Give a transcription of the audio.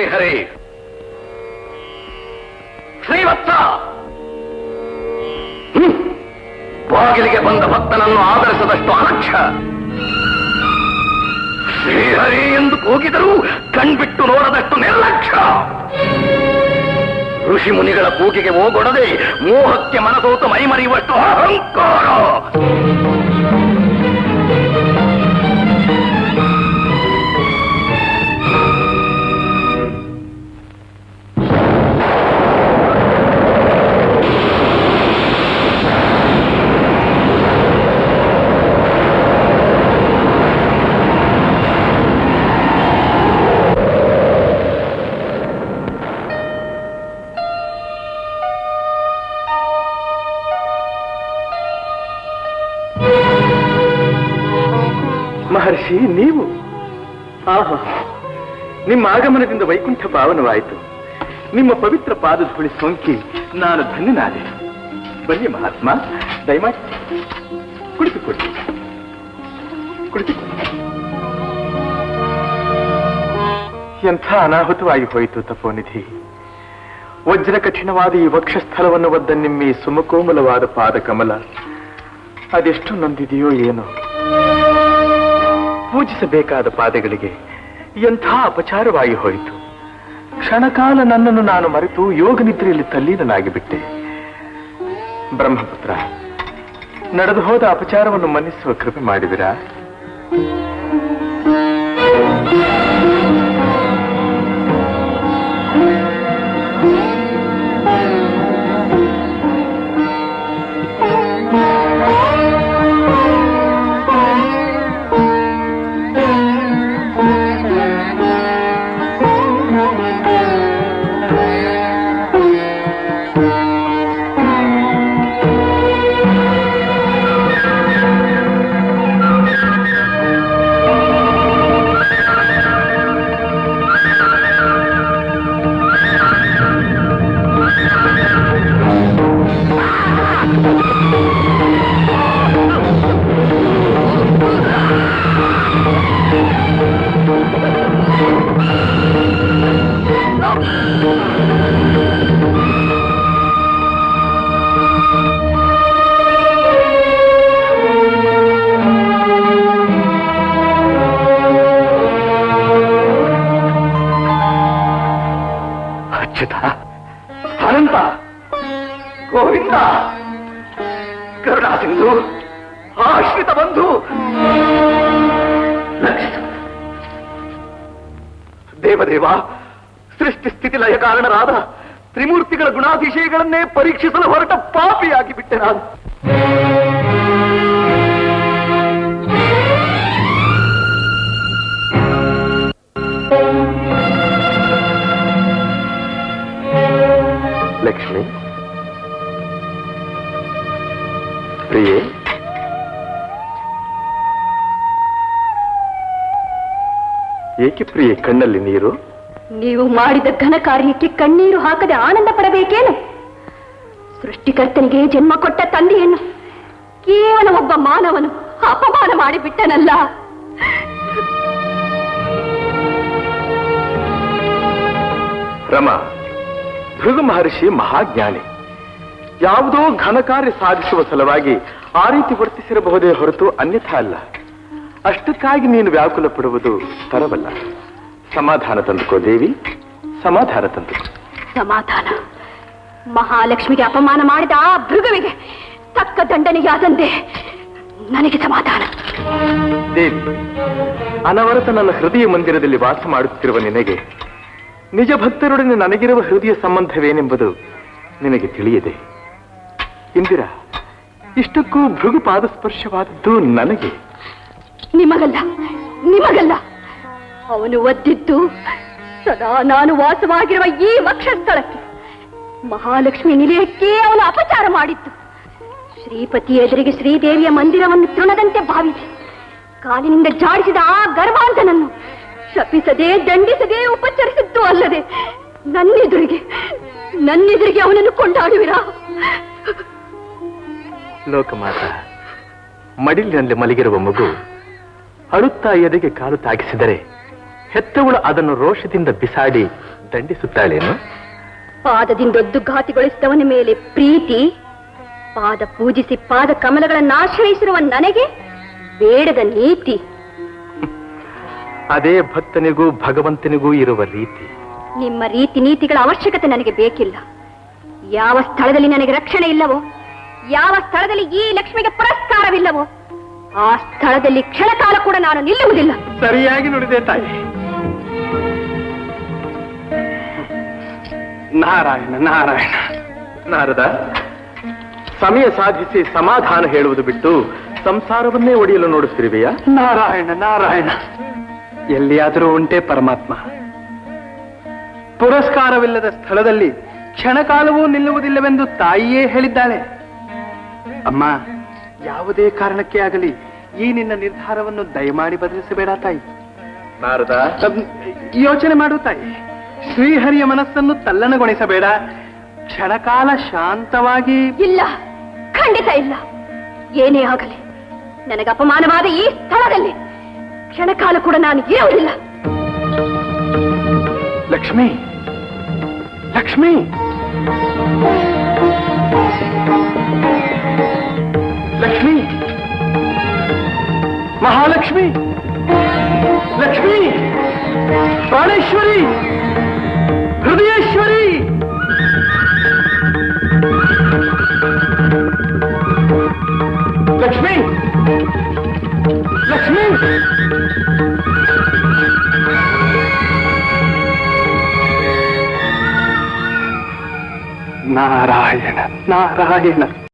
ಶ್ರೀಹರಿ ಶ್ರೀವತ್ಸ ಬಾಗಿಲಿಗೆ ಬಂದ ಭಕ್ತನನ್ನು ಆದರಿಸದಷ್ಟು ಅಲಕ್ಷ್ಯ. ಶ್ರೀಹರಿ ಎಂದು ಕೂಗಿದರೂ ಕಣ್ಬಿಟ್ಟು ನೋಡದಷ್ಟು ನಿರ್ಲಕ್ಷ್ಯ. ಋಷಿ ಮುನಿಗಳ ಕೂಗಿಗೆ ಹೋಗೊಡದೆ ಮೋಹಕ್ಕೆ ಮನಸೋತು ಮೈಮರೆಯುವಷ್ಟು ಅಹಂಕಾರ. ಮಹರ್ಷಿ, ನೀವು ಆಹಾ, ನಿಮ್ಮ ಆಗಮನದಿಂದ ವೈಕುಂಠ ಪಾವನವಾಯಿತು. ನಿಮ್ಮ ಪವಿತ್ರ ಪಾದಧೂಳಿ ಸೋಂಕಿ ನಾನು ಧನ್ಯನಾದೆ. ಬನ್ನಿ ಮಹಾತ್ಮ, ದಯಮಾಡಿ ಕುಳಿತುಕೊಳ್ಳಿ. ಎಂಥ ಅನಾಹುತವಾಗಿ ಹೋಯಿತು ತಪೋನಿಧಿ. ವಜ್ರ ಕಠಿಣವಾದ ಈ ವಕ್ಷಸ್ಥಳವನ್ನು ಒದ್ದ ನಿಮ್ಮಿ ಸುಮಕೋಮಲವಾದ ಪಾದ ಕಮಲ ಅದೆಷ್ಟು ನೊಂದಿದೆಯೋ ಏನೋ. ಪೂಜಿಸಬೇಕಾದ ಪಾದಗಳಿಗೆ ಎಂಥ ಅಪಚಾರವಾಗಿ ಹೋಯಿತು. ಕ್ಷಣಕಾಲ ನನ್ನನ್ನು ನಾನು ಮರೆತು ಯೋಗ ನಿದ್ರೆಯಲ್ಲಿ ತಲ್ಲೀನನಾಗಿಬಿಟ್ಟೆ. ಬ್ರಹ್ಮಪುತ್ರ, ನಡೆದು ಹೋದ ಅಪಚಾರವನ್ನು ಮನ್ನಿಸುವ ಕೃಪೆ ಮಾಡಿದಿರಾ? ಅನಂತ, ಗೋವಿಂದ, ಕರುಣಾ ಸಿಂಧು, ಆಶ್ರಿತ ಬಂಧು, ದೇವದೇವ, ಸೃಷ್ಟಿ ಸ್ಥಿತಿ ಲಯ ಕಾರಣರಾದ ತ್ರಿಮೂರ್ತಿಗಳ ಗುಣಾತಿಶಯಗಳನ್ನೇ ಪರೀಕ್ಷಿಸಲು ಹೊರಟ ಪಾಪಿಯಾಗಿ ಬಿಟ್ಟೆ ನಾನು. ಲಕ್ಷ್ಮಿ, ಪ್ರಿಯೆ, ಏಕೆ ಪ್ರಿಯೆ ಕಣ್ಣಲ್ಲಿ ನೀರು? ನೀವು ಮಾಡಿದ ಘನ ಕಾರ್ಯಕ್ಕೆ ಕಣ್ಣೀರು ಹಾಕದೆ ಆನಂದ ಪಡಬೇಕೇನು? ಸೃಷ್ಟಿಕರ್ತನಿಗೆ ಜನ್ಮ ಕೊಟ್ಟ ತಂದೆಯನ್ನು ಕೇವಲ ಒಬ್ಬ ಮಾನವನು ಅಪಮಾನ ಮಾಡಿಬಿಟ್ಟನಲ್ಲ. ರಮಾ, ಭೃಗು ಮಹರ್ಷಿ ಮಹಾಜ್ಞಾನಿ. ಯಾವುದೋ ಘನ ಕಾರ್ಯ ಸಾಧಿಸುವ ಸಲುವಾಗಿ ಆ ರೀತಿ ವರ್ತಿಸಿರಬಹುದೇ ಹೊರತು ಅನ್ಯಥಾ ಅಲ್ಲ. ಅಷ್ಟಕ್ಕಾಗಿ ನೀನು ವ್ಯಾಕುಲ ಪಡುವುದು ತರವಲ್ಲ. ಸಮಾಧಾನ ತಂದುಕೋ ದೇವಿ, ಸಮಾಧಾನ ತಂದುಕೋ. ಸಮಾಧಾನ? ಮಹಾಲಕ್ಷ್ಮಿಗೆ ಅಪಮಾನ ಮಾಡಿದ ಆ ಭೃಗುವಿಗೆ ತಕ್ಕ ದಂಡನೆಯಾದಂತೆ ನನಗೆ ಸಮಾಧಾನ. ದೇವಿ, ಅನವರತ ನನ್ನ ಹೃದಯ ಮಂದಿರದಲ್ಲಿ ವಾಸ ಮಾಡುತ್ತಿರುವ ನಿನಗೆ ನಿಜ ಭಕ್ತರೊಡನೆ ನನಗಿರುವ ಹೃದಯ ಸಂಬಂಧವೇನೆಂಬುದು ನಿನಗೆ ತಿಳಿಯದೆ. ಇಂದಿರಾ, ಇಷ್ಟಕ್ಕೂ ಭೃಗು ಪಾದಸ್ಪರ್ಶವಾದದ್ದು ನನಗೆ. ನಿಮಗಲ್ಲ, ನಿಮಗಲ್ಲ. ಅವನು ಒದ್ದಿದ್ದು ಸದಾ ನಾನು ವಾಸವಾಗಿರುವ ಈ ವಕ್ಷಸ್ಥಳಕ್ಕೆ, ಮಹಾಲಕ್ಷ್ಮಿ ನಿಲಯಕ್ಕೆ ಅವನು ಅಪಚಾರ ಮಾಡಿದ್ದು. ಶ್ರೀಪತಿ ಎದುರಿಗೆ ಶ್ರೀದೇವಿಯ ಮಂದಿರವನ್ನು ತೃಣದಂತೆ ಭಾವಿಸಿ ಕಾಲಿನಿಂದ ಜಾಡಿಸಿದ ಆ ಗರ್ವಾಂಧನನ್ನು ಶಪಿಸದೆ ದಂಡಿಸದೆ ಉಪಚರಿಸಿದ್ದು ಅಲ್ಲದೆ ನನ್ನೆದುರಿಗೆ ಅವನನ್ನು ಕೊಂಡಾಡುವಿರಾ? ಲೋಕಮಾತ, ಮಡಿಲಿನಲ್ಲಿ ಮಲಗಿರುವ ಮಗು ಅಳುತ್ತಾ ಎದೆಗೆ ಕಾಲು ತಾಗಿಸಿದರೆ ಹೆತ್ತವಳು ಅದನ್ನು ರೋಷದಿಂದ ಬಿಸಾಡಿ ದಂಡಿಸುತ್ತಾಳೇನು? ಪಾದದಿಂದೊದ್ದು ಘಾತಿಗೊಳಿಸಿದವನ ಮೇಲೆ ಪ್ರೀತಿ, ಪಾದ ಪೂಜಿಸಿ ಪಾದ ಕಮಲಗಳನ್ನು ಆಶ್ರಯಿಸಿರುವ ನನಗೆ ಬೇಡದ ನೀತಿ. ಅದೇ ಭಕ್ತನಿಗೂ ಭಗವಂತನಿಗೂ ಇರುವ ರೀತಿ. ನಿಮ್ಮ ರೀತಿ ನೀತಿಗಳ ಅವಶ್ಯಕತೆ ನನಗೆ ಬೇಕಿಲ್ಲ. ಯಾವ ಸ್ಥಳದಲ್ಲಿ ನನಗೆ ರಕ್ಷಣೆ ಇಲ್ಲವೋ, ಯಾವ ಸ್ಥಳದಲ್ಲಿ ಈ ಲಕ್ಷ್ಮಿಗೆ ಪುರಸ್ಕಾರವಿಲ್ಲವೋ, ಆ ಸ್ಥಳದಲ್ಲಿ ಕ್ಷಣಕಾಲ ಕೂಡ ನಾನು ನಿಲ್ಲುವುದಿಲ್ಲ. ಸರಿಯಾಗಿ ನುಡಿದೆ ತಾಯಿ. ನಾರಾಯಣ ನಾರಾಯಣ. ನಾರದ, ಸಮಯ ಸಾಧಿಸಿ ಸಮಾಧಾನ ಹೇಳುವುದು ಬಿಟ್ಟು ಸಂಸಾರವನ್ನೇ ಒಡೆಯಲು ನೋಡುತ್ತಿರುವೆಯಾ? ನಾರಾಯಣ ನಾರಾಯಣ. ಎಲ್ಲಿಯಾದರೂ ಉಂಟೆ ಪರಮಾತ್ಮ? ಪುರಸ್ಕಾರವಿಲ್ಲದ ಸ್ಥಳದಲ್ಲಿ ಕ್ಷಣಕಾಲವೂ ನಿಲ್ಲುವುದಿಲ್ಲವೆಂದು ತಾಯಿಯೇ ಹೇಳಿದ್ದಾಳೆ. ಅಮ್ಮ, ಯಾವುದೇ ಕಾರಣಕ್ಕೆ ಆಗಲಿ ಈ ನಿನ್ನ ನಿರ್ಧಾರವನ್ನು ದಯಮಾಡಿ ಬದಲಿಸಬೇಡ ತಾಯಿ. ನಾರದ, ಯೋಚನೆ ಮಾಡು ತಾಯಿ. ಶ್ರೀಹರಿಯ ಮನಸ್ಸನ್ನು ತಲ್ಲಣಗೊಳಿಸಬೇಡ. ಕ್ಷಣಕಾಲ ಶಾಂತವಾಗಿ. ಇಲ್ಲ, ಖಂಡಿತ ಇಲ್ಲ. ಏನೇ ಆಗಲಿ ನನಗೆ ಅಪಮಾನವಾದ ಈ ಸ್ಥಳದಲ್ಲಿ ಕ್ಷಣಕಾಲ ಕೂಡ ನಾನು ಇರುವುದಿಲ್ಲ. ಲಕ್ಷ್ಮಿ, ಲಕ್ಷ್ಮಿ, ಲಕ್ಷ್ಮಿ, ಮಹಾಲಕ್ಷ್ಮಿ, ಲಕ್ಷ್ಮಿ, ಪ್ರಾಣೇಶ್ವರಿ, ಹೃದಯೇಶ್ವರಿ. ಲಕ್ಷ್ಮಿ, ಲಕ್ಷ್ಮಿ. ನಾರಾಯಣ ನಾರಾಯಣ.